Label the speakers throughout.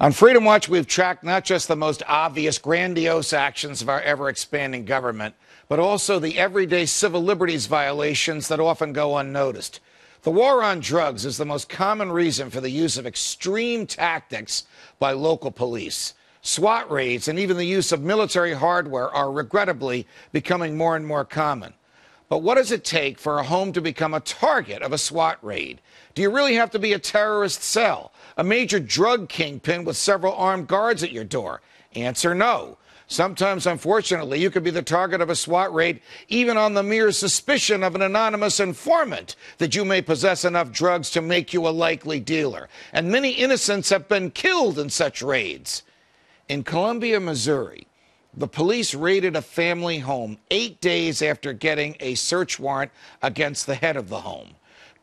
Speaker 1: On Freedom Watch, we've tracked not just the most obvious, grandiose actions of our ever-expanding government, but also the everyday civil liberties violations that often go unnoticed. The war on drugs is the most common reason for the use of extreme tactics by local police. SWAT raids and even the use of military hardware are regrettably becoming more and more common. But what does it take for a home to become a target of a SWAT raid? Do you really have to be a terrorist cell, a major drug kingpin with several armed guards at your door? Answer no. Sometimes, unfortunately, you could be the target of a SWAT raid even on the mere suspicion of an anonymous informant that you may possess enough drugs to make you a likely dealer. And many innocents have been killed in such raids. In Columbia, Missouri, the police raided a family home 8 days after getting a search warrant against the head of the home.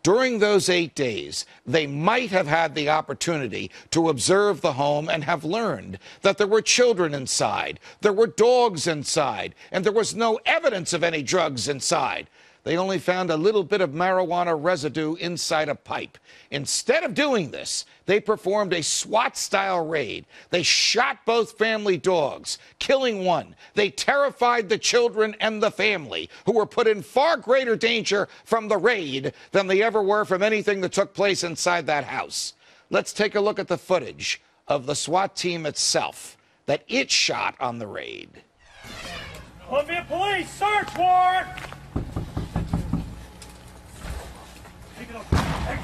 Speaker 1: During those 8 days, they might have had the opportunity to observe the home and have learned that there were children inside, there were dogs inside, and there was no evidence of any drugs inside. They only found a little bit of marijuana residue inside a pipe. Instead of doing this, they performed a SWAT-style raid. They shot both family dogs, killing one. They terrified the children and the family, who were put in far greater danger from the raid than they ever were from anything that took place inside that house. Let's take a look at the footage of the SWAT team itself that it shot on the raid.
Speaker 2: Columbia Police, search warrant!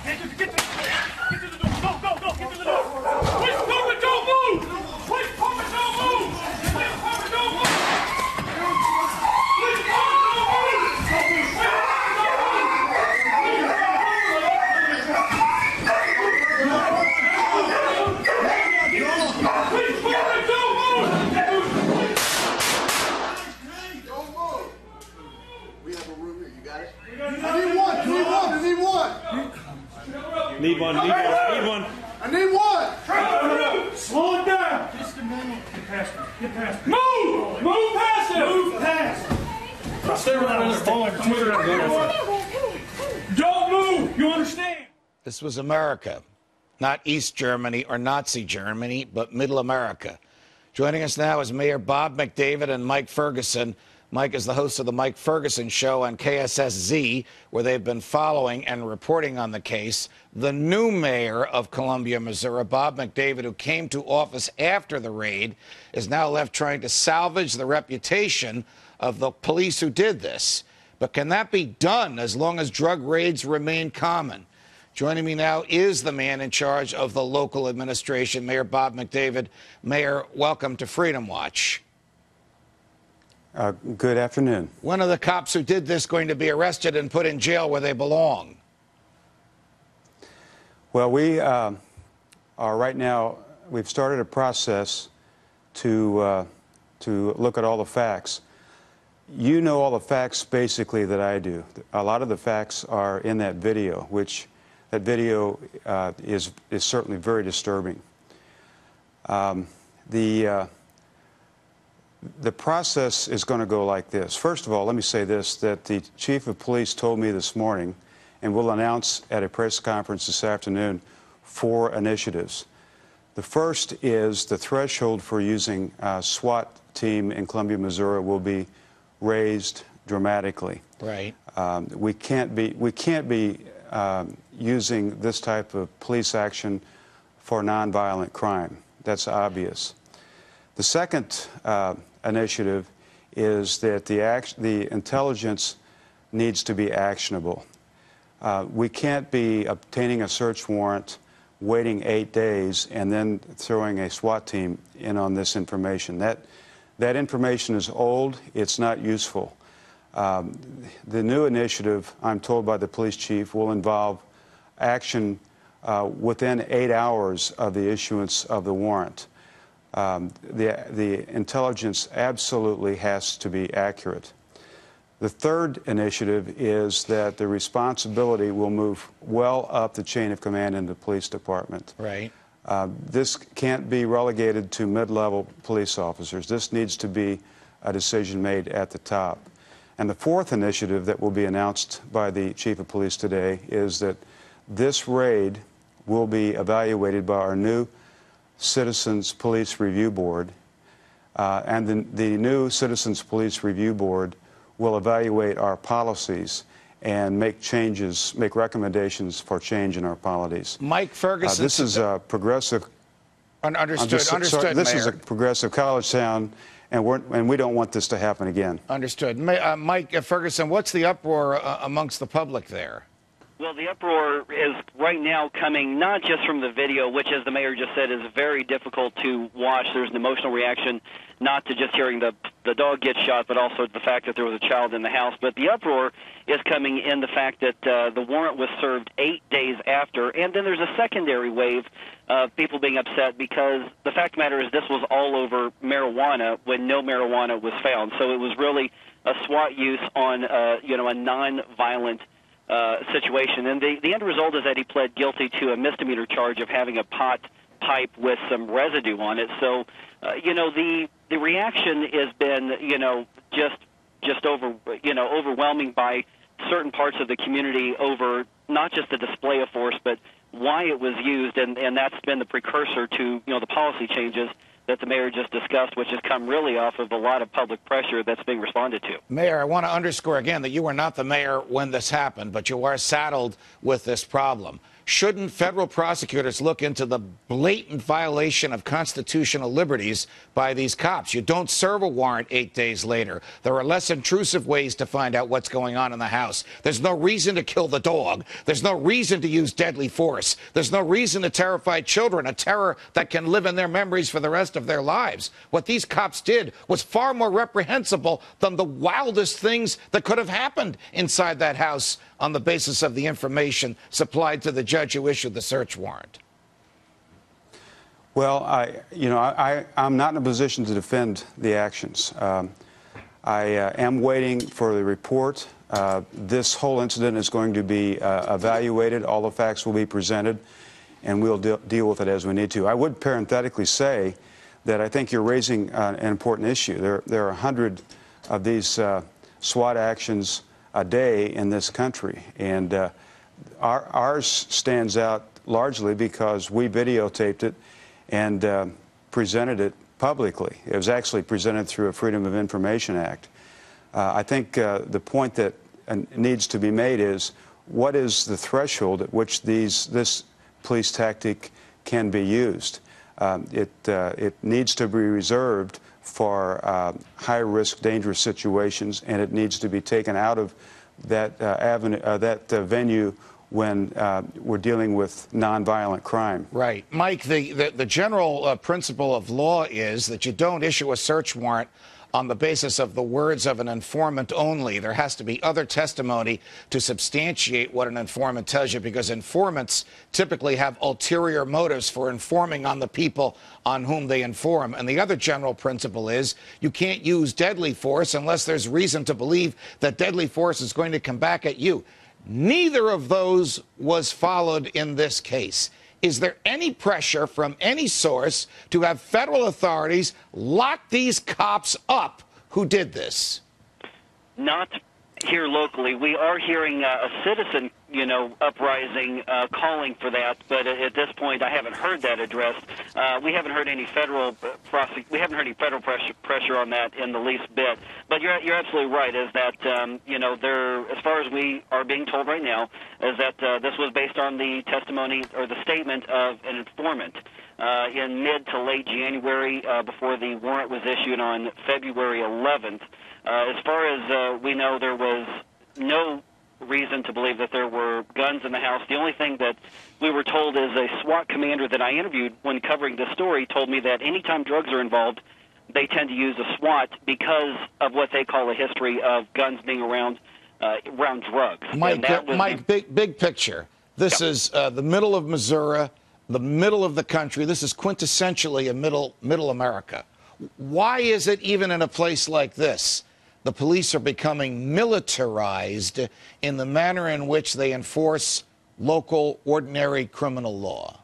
Speaker 2: Get to the door! Go! Get to the door! Police department, don't move! Police department, don't move! Police department, don't move! Police
Speaker 3: Don't move! We have a room here, you got it? I need one!
Speaker 2: Need one.
Speaker 3: I need one!
Speaker 2: Slow it down! Just a minute. Get past me. Move past him! Move past! Stay around. Don't move! You understand?
Speaker 1: This was America, not East Germany or Nazi Germany, but Middle America. Joining us now is Mayor Bob McDavid and Mike Ferguson. Mike is the host of the Mike Ferguson Show on KSSZ, where they've been following and reporting on the case. The new mayor of Columbia, Missouri, Bob McDavid, who came to office after the raid, is now left trying to salvage the reputation of the police who did this. But can that be done as long as drug raids remain common? Joining me now is the man in charge of the local administration, Mayor Bob McDavid. Mayor, welcome to Freedom Watch.
Speaker 4: Good afternoon.
Speaker 1: When are the cops who did this going to be arrested and put in jail where they belong?
Speaker 4: Well, we are right now, we've started a process to look at all the facts. You know all the facts basically that I do. A lot of the facts are in that video, which that video is certainly very disturbing. The process is going to go like this. First of all, let me say this, that the chief of police told me this morning, and will announce at a press conference this afternoon, 4 initiatives. The first is the threshold for using a SWAT team in Columbia, Missouri will be raised dramatically.
Speaker 1: Right.
Speaker 4: We can't be using this type of police action for nonviolent crime. That's obvious. The second initiative is that the intelligence needs to be actionable. We can't be obtaining a search warrant, waiting 8 days, and then throwing a SWAT team in on this information. That information is old. It's not useful. The new initiative, I'm told by the police chief, will involve action within 8 hours of the issuance of the warrant. The intelligence absolutely has to be accurate. The third initiative is that the responsibility will move well up the chain of command in the police department.
Speaker 1: Right.
Speaker 4: This can't be relegated to mid-level police officers. This needs to be a decision made at the top. And the fourth initiative that will be announced by the chief of police today is that this raid will be evaluated by our new Citizens Police Review Board, and the new Citizens Police Review Board will evaluate our policies and make changes, make recommendations for change in our policies.
Speaker 1: Mike Ferguson.
Speaker 4: This is a progressive.
Speaker 1: Understood,
Speaker 4: This is a
Speaker 1: Mayor.
Speaker 4: progressive college town, and we don't want this to happen again.
Speaker 1: Understood. Mike Ferguson, what's the uproar amongst the public there?
Speaker 5: Well, the uproar is right now coming not just from the video, which, as the mayor just said, is very difficult to watch. There's an emotional reaction, not to just hearing the dog get shot, but also the fact that there was a child in the house. But the uproar is coming in the fact that the warrant was served 8 days after, and then there's a secondary wave of people being upset because the fact of the matter is this was all over marijuana when no marijuana was found. So it was really a SWAT use on a non-violent situation. And the end result is that he pled guilty to a misdemeanor charge of having a pot pipe with some residue on it. So, the reaction has been, just overwhelming by certain parts of the community over not just the display of force, but why it was used, and that's been the precursor to, the policy changes that the mayor just discussed, which has come really off of a lot of public pressure that's being responded to.
Speaker 1: Mayor, I want to underscore again that you were not the mayor when this happened, but you are saddled with this problem. Shouldn't federal prosecutors look into the blatant violation of constitutional liberties by these cops? You don't serve a warrant 8 days later. There are less intrusive ways to find out what's going on in the house. There's no reason to kill the dog. There's no reason to use deadly force. There's no reason to terrify children, a terror that can live in their memories for the rest of their lives. What these cops did was far more reprehensible than the wildest things that could have happened inside that house on the basis of the information supplied to the judge who issued the search warrant.
Speaker 4: Well, I'm not in a position to defend the actions. I am waiting for the report. This whole incident is going to be evaluated. All the facts will be presented, and we'll deal with it as we need to. I would parenthetically say that I think you're raising an important issue. There are 100 of these SWAT actions a day in this country, and ours stands out largely because we videotaped it and presented it publicly. It was actually presented through a Freedom of Information Act. I think the point that needs to be made is, what is the threshold at which this police tactic can be used? It needs to be reserved for high-risk, dangerous situations, and it needs to be taken out of that venue when we're dealing with nonviolent crime.
Speaker 1: Right. Mike, the general principle of law is that you don't issue a search warrant on the basis of the words of an informant only. There has to be other testimony to substantiate what an informant tells you, because informants typically have ulterior motives for informing on the people on whom they inform. And the other general principle is you can't use deadly force unless there's reason to believe that deadly force is going to come back at you. Neither of those was followed in this case. Is there any pressure from any source to have federal authorities lock these cops up who did this?
Speaker 5: Not here locally. We are hearing a citizen, uprising, calling for that. But at this point, I haven't heard that addressed. We haven't heard any federal pressure on that in the least bit. But you're absolutely right. Is that as far as we are being told right now, is that this was based on the testimony or the statement of an informant in mid to late January before the warrant was issued on February 11th. As far as we know, there was no reason to believe that there were guns in the house. The only thing that we were told is a SWAT commander that I interviewed when covering this story told me that anytime drugs are involved, they tend to use a SWAT because of what they call a history of guns being around drugs.
Speaker 1: Mike, big picture. This is the middle of Missouri, the middle of the country. This is quintessentially a middle America. Why is it even in a place like this the police are becoming militarized in the manner in which they enforce local, ordinary criminal law?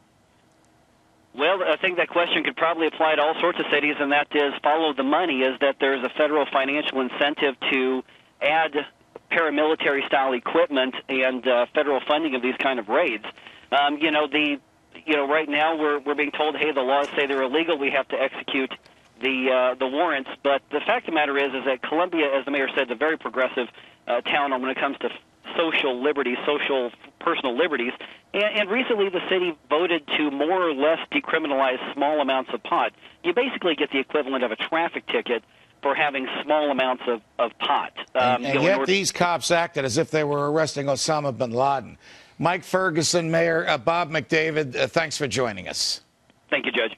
Speaker 5: Well, I think that question could probably apply to all sorts of cities, and that is follow the money, is that there's a federal financial incentive to add paramilitary-style equipment and federal funding of these kind of raids. The right now we're being told, hey, the laws say they're illegal. We have to execute the warrants. But the fact of the matter is that Columbia, as the mayor said, is a very progressive town when it comes to social liberties, personal liberties. And recently the city voted to more or less decriminalize small amounts of pot. You basically get the equivalent of a traffic ticket for having small amounts of pot.
Speaker 1: And yet these cops acted as if they were arresting Osama bin Laden. Mike Ferguson, Mayor, Bob McDavid, thanks for joining us.
Speaker 5: Thank you, Judge.